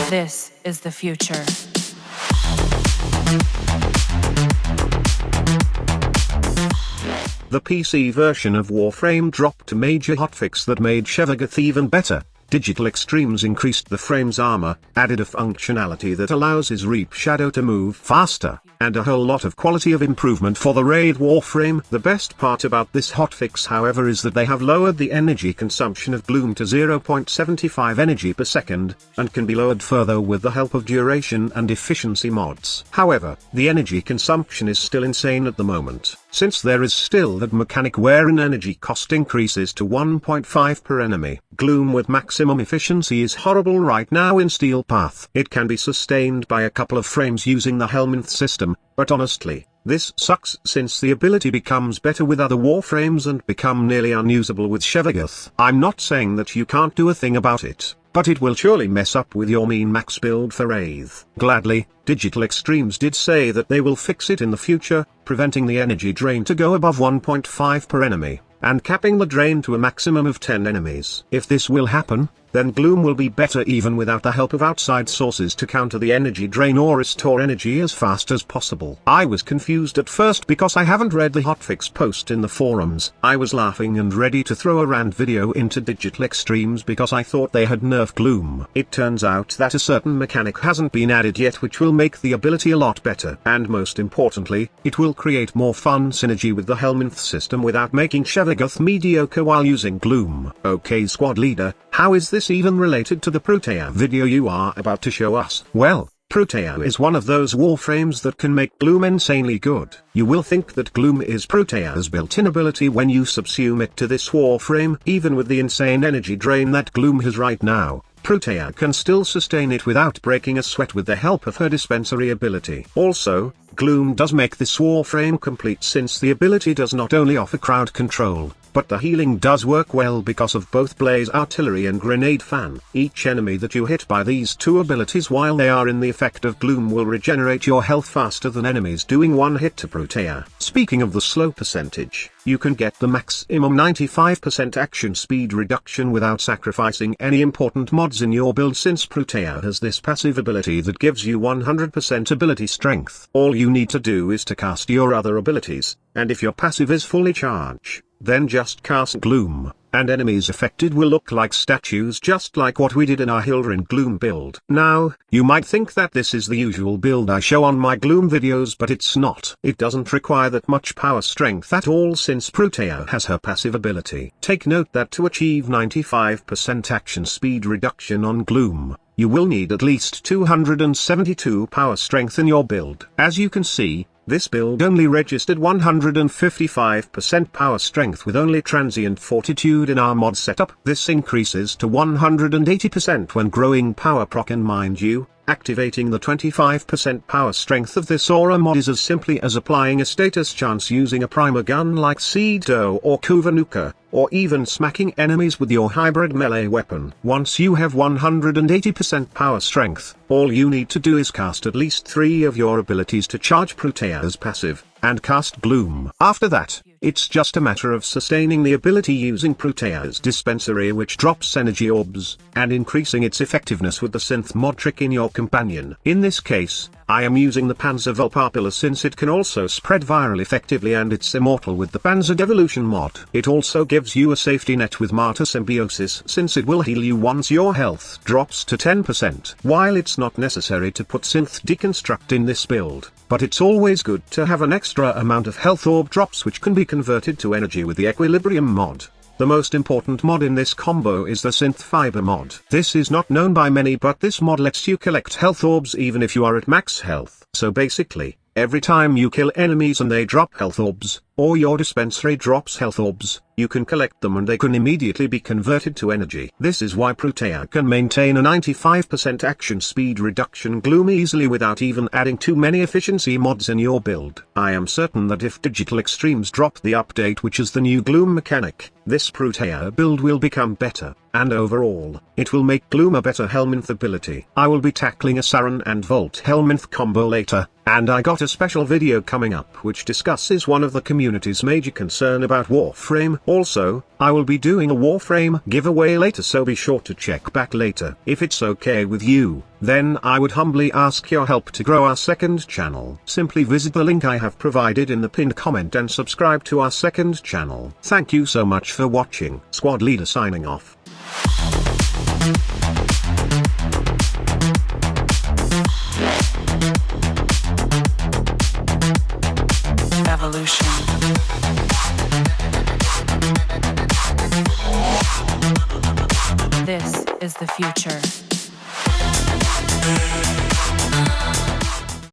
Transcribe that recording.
This is the future. The PC version of Warframe dropped a major hotfix that made Shevagoth even better. Digital Extremes increased the frame's armor, added a functionality that allows his Reap Shadow to move faster, and a whole lot of quality of improvement for the raid Warframe. The best part about this hotfix however is that they have lowered the energy consumption of Gloom to 0.75 energy per second, and can be lowered further with the help of duration and efficiency mods. However, the energy consumption is still insane at the moment, since there is still that mechanic wherein energy cost increases to 1.5 per enemy. Gloom with maximum efficiency is horrible right now in Steel Path. It can be sustained by a couple of frames using the Helminth system, but honestly, this sucks since the ability becomes better with other Warframes and become nearly unusable with Shevagoth. I'm not saying that you can't do a thing about it, but it will surely mess up with your mean max build for Wraith. Gladly, Digital Extremes did say that they will fix it in the future, preventing the energy drain to go above 1.5 per enemy, and capping the drain to a maximum of 10 enemies. If this will happen, then Gloom will be better even without the help of outside sources to counter the energy drain or restore energy as fast as possible. I was confused at first because I haven't read the hotfix post in the forums. I was laughing and ready to throw a rant video into Digital Extremes because I thought they had nerfed Gloom. It turns out that a certain mechanic hasn't been added yet which will make the ability a lot better. And most importantly, it will create more fun synergy with the Helminth system without making Shevagoth mediocre while using Gloom. Okay squad leader, how is this even related to the Protea video you are about to show us? Well, Protea is one of those Warframes that can make Gloom insanely good. You will think that Gloom is Protea's built-in ability when you subsume it to this Warframe. Even with the insane energy drain that Gloom has right now, Protea can still sustain it without breaking a sweat with the help of her dispensary ability. Also, Gloom does make this Warframe complete since the ability does not only offer crowd control, but the healing does work well because of both Blaze Artillery and Grenade Fan. Each enemy that you hit by these two abilities while they are in the effect of Gloom will regenerate your health faster than enemies doing one hit to Protea. Speaking of the slow percentage, you can get the maximum 95% action speed reduction without sacrificing any important mods in your build since Protea has this passive ability that gives you 100% ability strength. All you need to do is to cast your other abilities, and if your passive is fully charged, then just cast Gloom, and enemies affected will look like statues just like what we did in our Hildren Gloom build. Now, you might think that this is the usual build I show on my Gloom videos but it's not. It doesn't require that much power strength at all since Protea has her passive ability. Take note that to achieve 95% action speed reduction on Gloom, you will need at least 272 power strength in your build. As you can see, this build only registered 155% power strength with only transient fortitude in our mod setup. This increases to 180% when growing power proc, and mind you, activating the 25% power strength of this aura mod is as simply as applying a status chance using a primer gun like Cedo or Kuvanuka, or even smacking enemies with your hybrid melee weapon. Once you have 180% power strength, all you need to do is cast at least 3 of your abilities to charge Protea's passive, and cast Gloom. After that, it's just a matter of sustaining the ability using Protea's dispensary which drops energy orbs, and increasing its effectiveness with the synth mod trick in your companion. In this case, I am using the Panzer Vulpapilla since it can also spread viral effectively and it's immortal with the Panzer Devolution mod. It also gives you a safety net with Martyr Symbiosis since it will heal you once your health drops to 10%. While it's not necessary to put Synth Deconstruct in this build, but it's always good to have an extra amount of health orb drops which can be converted to energy with the Equilibrium mod. The most important mod in this combo is the Synth Fiber mod. This is not known by many but this mod lets you collect health orbs even if you are at max health. So basically, every time you kill enemies and they drop health orbs, or your dispensary drops health orbs, you can collect them and they can immediately be converted to energy. This is why Protea can maintain a 95% action speed reduction Gloom easily without even adding too many efficiency mods in your build. I am certain that if Digital Extremes drop the update which is the new Gloom mechanic, this Protea build will become better, and overall, it will make Gloom a better Helminth ability. I will be tackling a Saran and Volt Helminth combo later, and I got a special video coming up which discusses one of the community community's major concern about Warframe. Also, I will be doing a Warframe giveaway later, so be sure to check back later. If it's okay with you, then I would humbly ask your help to grow our second channel. Simply visit the link I have provided in the pinned comment and subscribe to our second channel. Thank you so much for watching. Squad Leader signing off. Evolution. This is the future.